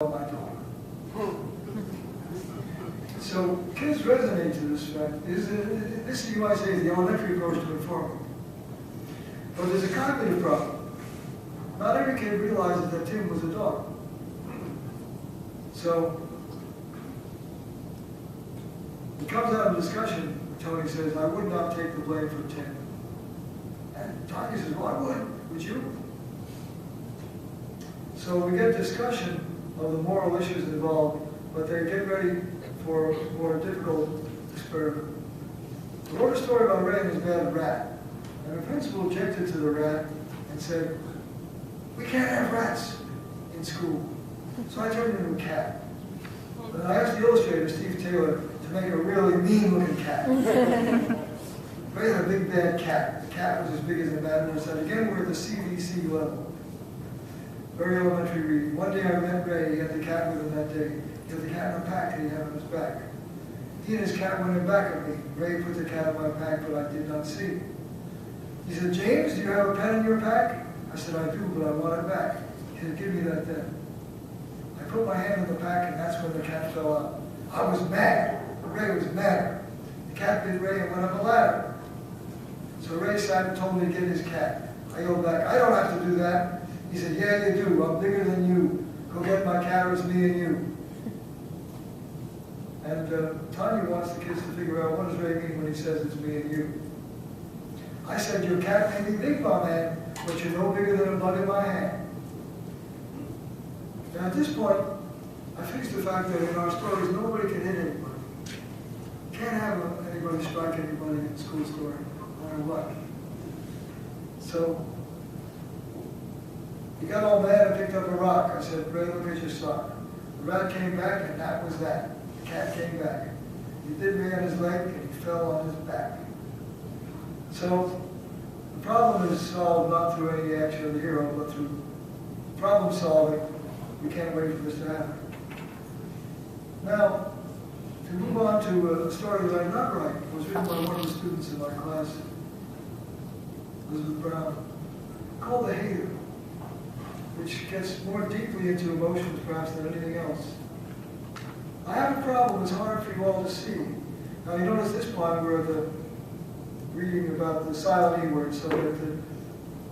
my daughter. So kids resonate to this fact. This you might say is the elementary approach to informing. But there's a cognitive problem. Not every kid realizes that Tim was a dog. So it comes out in discussion. Tony says, "I would not take the blame for Tim." And Tony says, "Well, I would you?" So we get discussion of the moral issues involved, but they get ready for a more difficult experiment. I wrote a story about Ray and his bad rat. And the principal objected to the rat and said, "We can't have rats in school." So I turned it into a cat. And I asked the illustrator, Steve Taylor, to make a really mean-looking cat. Ray had a big bad cat. The cat was as big as an imaginary size. Again, we're at the CVC level. Very elementary reading. One day I met Ray. He had the cat with him that day. He had the cat in a pack that he had on his back. He and his cat went in back of me. Ray put the cat in my pack, but I did not see. He said, "James, do you have a pen in your pack?" I said, "I do, but I want it back." He said, "Give me that then." I put my hand in the pack, and that's when the cat fell out. I was mad. Ray was mad. The cat bit Ray and went up a ladder. So Ray sat and told me to get his cat. I yelled back, "I don't have to do that." He said, "Yeah, you do. I'm bigger than you. Go get my cat, or it's me and you." And Tanya wants the kids to figure out, what does Ray mean when he says it's me and you? I said, "Your cat may be big, my man, but you're no bigger than a bug in my hand." And at this point, I fixed the fact that in our stories, nobody can hit anybody. You can't have anybody strike anybody in a school story, no matter what. So he got all mad and picked up a rock. I said, "Ray, look at your sock." The rat came back, and that was that. The cat came back. He bit Ray on his leg, and he fell on his back. So the problem is solved not through any action of the hero, but through problem solving. We can't wait for this to happen. Now, to move on to a story that I not write, was written by one of the students in my class, Elizabeth Brown, called The Hater, which gets more deeply into emotions perhaps than anything else. I have a problem it's hard for you all to see. Now you notice this point we're reading about the silent E words, so that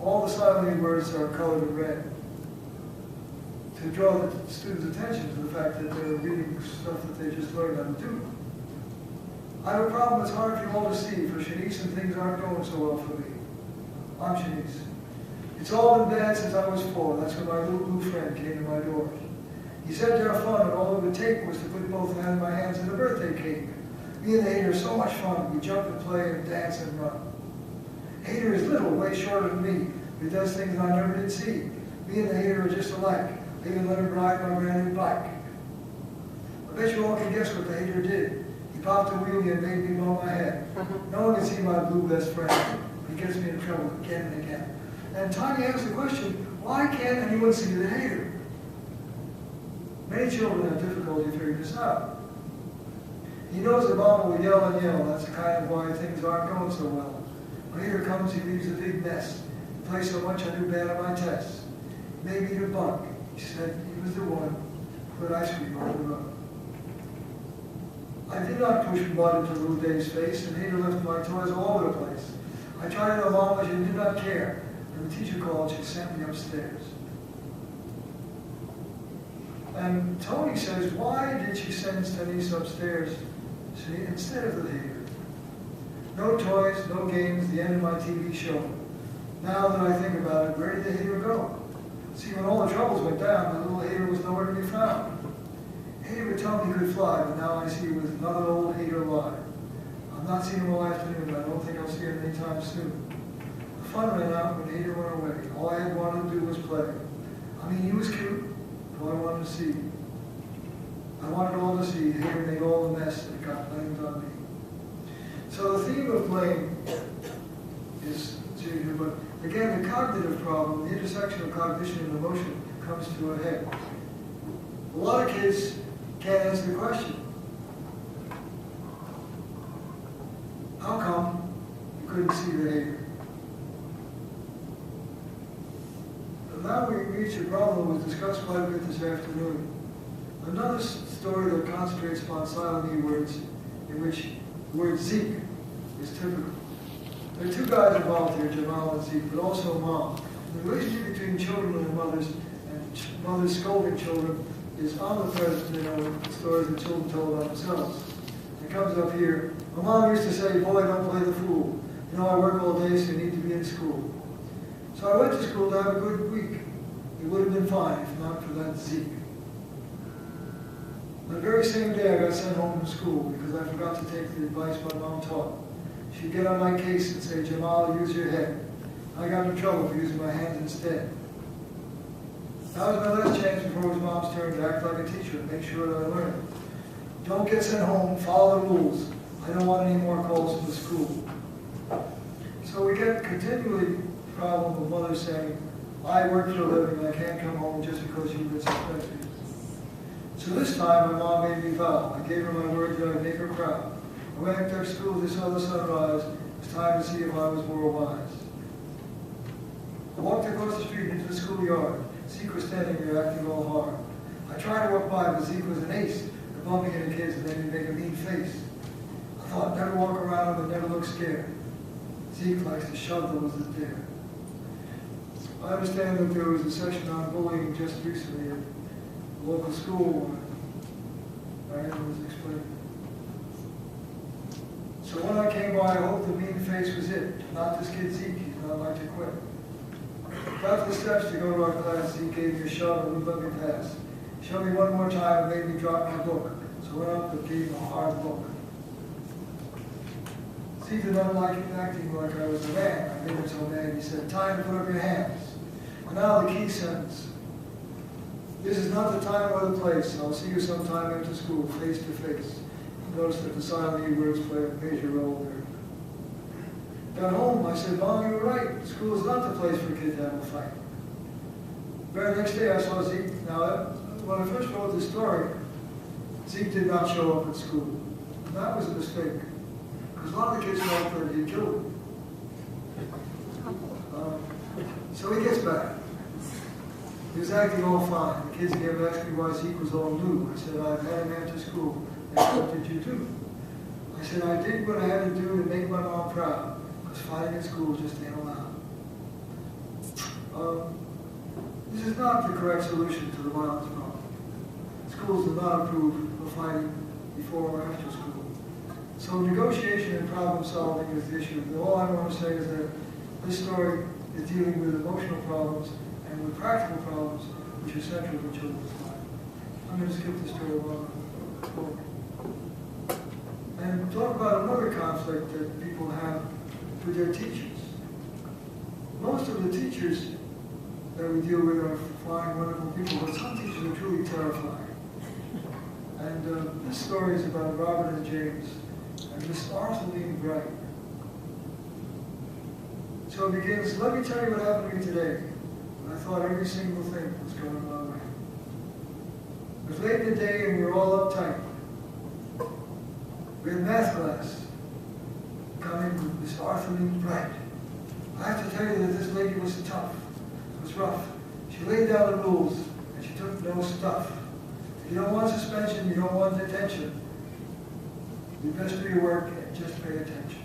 all the silent E words are colored in red, to draw the students' attention to the fact that they're reading stuff that they just learned how to do. I have a problem it's hard for you all to see. For Shanice, and things aren't going so well for me. I'm Shanice. It's all been bad since I was 4. That's when my little blue friend came to my door. He said to have fun, and all it would take was to put both my hands in a birthday cake. Me and the Hater are so much fun. We jump and play and dance and run. Hater is little, way shorter than me. He does things I never did see. Me and the Hater are just alike. I even let him ride my brand new bike. I bet you all can guess what the Hater did. He popped a wheelie and made me blow my head. No one can see my blue best friend. He gets me in trouble again and again. And Tanya asks the question, why can't anyone see the Hater? Many children have difficulty figuring this out. He knows that Mama will yell and yell. That's kind of why things aren't going so well. When Hater comes, he leaves a big mess. He plays so much I do bad on my tests. He made me the bunk. He said he was the one who put ice cream on the rug. I did not push mud into little Dave's face, and Hater left my toys all over the place. I tried to mom, but she did not care. And the teacher called, she sent me upstairs. And Tony says, why did she send Denise upstairs instead of the Hater? No toys, no games, the end of my TV show. Now that I think about it, where did the Hater go? See, when all the troubles went down, the little Hater was nowhere to be found. Hater would tell me he could fly, but now I see he was another old Hater alive. I've not seen him all afternoon, but I don't think I'll see him anytime soon. The fun ran out when Hater went away. All I had wanted to do was play. I mean, he was cute. All I wanted to see. I wanted all to see Hater made all the mess that got blamed on me. So the theme of blame is here, but again, the cognitive problem, the intersection of cognition and emotion, comes to a head. A lot of kids can't answer the question. How come you couldn't see the Hater? Now we reach a problem that was discussed quite a bit this afternoon. Another story that concentrates upon silent E words, in which the word Zeke is typical. There are two guys involved here, Jamal and Zeke, but also Mom. The relationship between children and their mothers, and mothers scolding children, is omnipresent in stories that children tell about themselves. It comes up here. My mom used to say, boy, don't play the fool. You know, I work all day, so you need to be in school. So I went to school to have a good week. It would have been fine if not for that Zeke. The very same day I got sent home from school because I forgot to take the advice my mom taught. She'd get on my case and say, Jamal, use your head. I got in trouble for using my hands instead. That was my last chance before it was Mom's turn to act like a teacher and make sure that I learned. Don't get sent home, follow the rules. I don't want any more calls from the school. So we get continually the problem of mothers saying, I work for a living, I can't come home just because you've been suspected. So this time my mom made me vow. I gave her my word that I'd make her proud. I went up to school, they saw the sunrise. It was time to see if I was more wise. I walked across the street into the schoolyard. Zeke was standing there acting all hard. I tried to walk by, but Zeke was an ace at bumping into kids and made me make a mean face. I thought, never walk around him and never look scared. Zeke likes to shove those that dare. I understand that there was a session on bullying just recently at the local school where Diane was explaining. So when I came by, I hoped the mean face was it. Not this kid Zeke, he's not like to quit. Got the steps to go to our class, Zeke gave me a shove and wouldn't let me pass. He shoved me one more time and made me drop my book. So I went up and gave him a hard look. Zeke did not like acting like I was a man. I made him so mad, he said, time to put up your hands. And now the key sentence. This is not the time or the place. I'll see you sometime after school, face to face. Notice that the silent E words play a major role there. Got home, I said, Mom, you were right. School is not the place for a kid to have a fight. The very next day I saw Zeke. Now, when I first wrote this story, Zeke did not show up at school. And that was a mistake. Because a lot of the kids thought that he'd killed him. So he gets back. He was acting all fine. The kids again asked me why Zeke was all new. I said, I've had him after school. They said, what did you do? I said, I did what I had to do to make my mom proud. Because fighting at school just ain't allowed. This is not the correct solution to the violence problem. Schools do not approve of fighting before or after school. So negotiation and problem solving is the issue. All I want to say is that this story is dealing with emotional problems and with practical problems which are central to children's life. I'm going to skip the story along. And talk about another conflict that people have with their teachers. Most of the teachers that we deal with are fine, wonderful people, but some teachers are truly terrifying. And this story is about Robert and James and Miss Arthurine Bright. So it begins, let me tell you what happened to me today. And I thought every single thing was going my way. It was late in the day and we were all uptight. We had math class coming with Miss Arthurine Bright. I have to tell you that this lady was tough. It was rough. She laid down the rules and she took no stuff. If you don't want suspension, you don't want detention. You best do your work and just pay attention.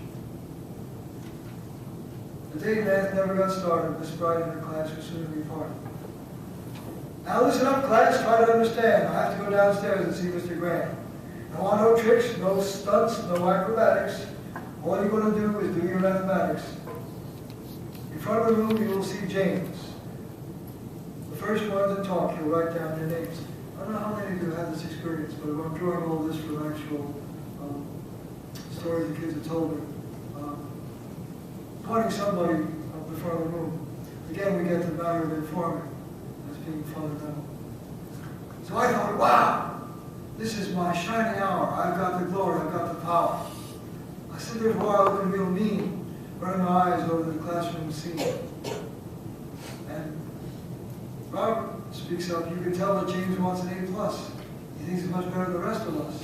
The day math never got started, Miss Bright and her class were soon to be parted. Now listen up, class, try to understand. I have to go downstairs and see Mr. Graham. I want no tricks, no stunts, no acrobatics. All you're going to do is do your mathematics. In front of the room, you will see James. The first one to talk, he'll write down their names. I don't know how many of you have this experience, but I'm drawing all this from actual stories the kids have told me. Pointing somebody up in front of the room. Again, we get the matter of informing as being fundamental. So I thought, wow, this is my shining hour. I've got the glory, I've got the power. I sit there for a while looking real mean, running my eyes over the classroom scene. And Robert speaks up. You can tell that James wants an A+. He thinks he's much better than the rest of us.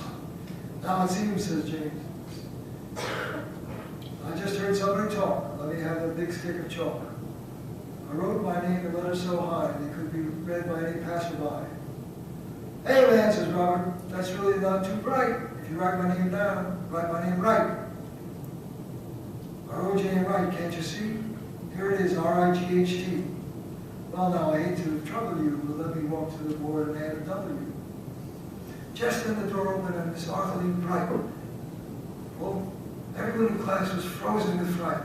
Now it seems, says James. I just heard somebody talk. Let me have a big stick of chalk. I wrote my name in letters so high they could be read by any passerby. Hey man, says Robert, that's really not too bright. If you write my name down, write my name right. R-O-J and Wright, can't you see? Here it is, R-I-G-H-T. Well now, I hate to trouble you, but let me walk to the board and add a W. Just then the door opened and Miss Artheline Bright. Well, everyone in class was frozen with fright.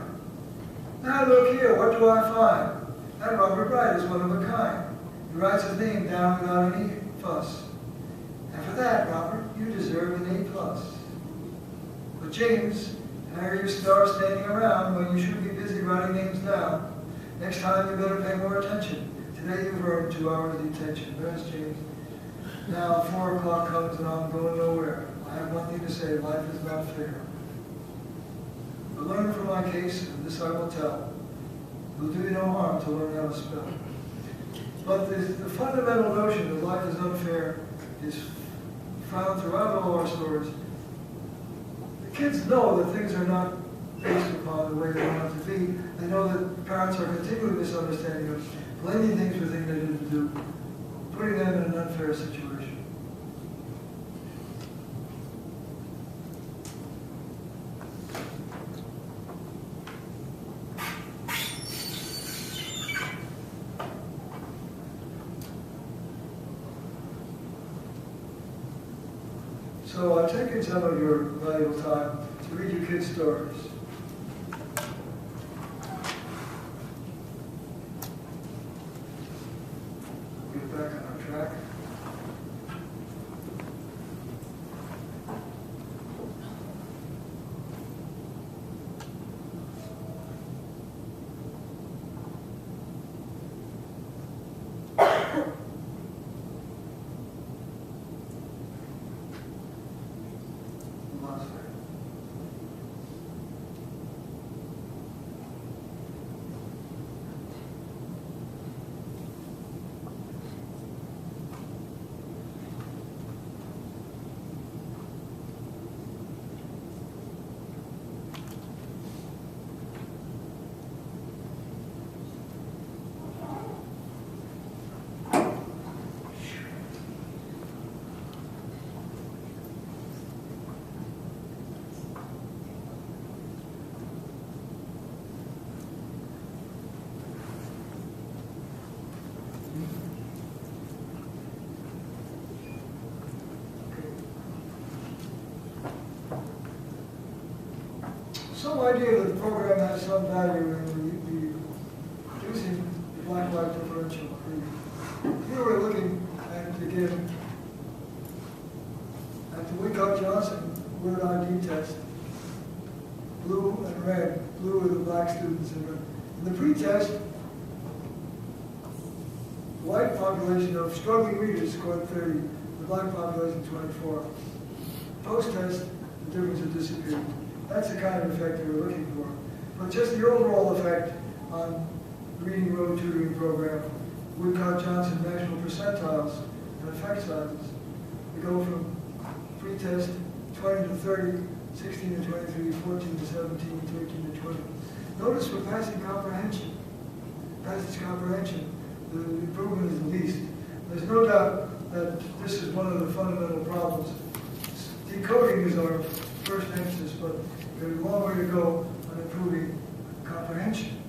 Now look here, what do I find? That Robert Wright is one of a kind. He writes his name down without any fuss. And for that, Robert, you deserve an A+. But James, and I hear you start standing around when you should be busy writing names down. Next time you better pay more attention. Today you've earned 2 hours detention. There's James. Now 4 o'clock comes and I'm going nowhere. I have one thing to say, life is not fair. But learn from my case, and this I will tell. It will do you no harm to learn how to spell. But the fundamental notion that life is unfair is found throughout all our stories. The kids know that things are not based upon the way they want it to be. They know that parents are continually misunderstanding them, blaming things for things they didn't do, putting them in an unfair situation. So I've taken some of your valuable time to read you kids' stories. Get back on our track. Some idea that the program has some value in reducing the black-white differential. Here we're looking at, again, at the Woodcock-Johnson word ID test. Blue and red. Blue are the black students and red. In the pre-test, the white population of struggling readers scored 30, the black population 24. Post-test, the difference had disappeared. That's the kind of effect that we're looking for. But just the overall effect on the Reading Road Tutoring Program, Woodcock-Johnson national percentiles and effect sizes. We go from pre-test 20 to 30, 16 to 23, 14 to 17, 13 to 20. Notice for passing comprehension, the improvement is the least. There's no doubt that this is one of the fundamental problems. Decoding is our first emphasis, but there's a long way to go on improving comprehension.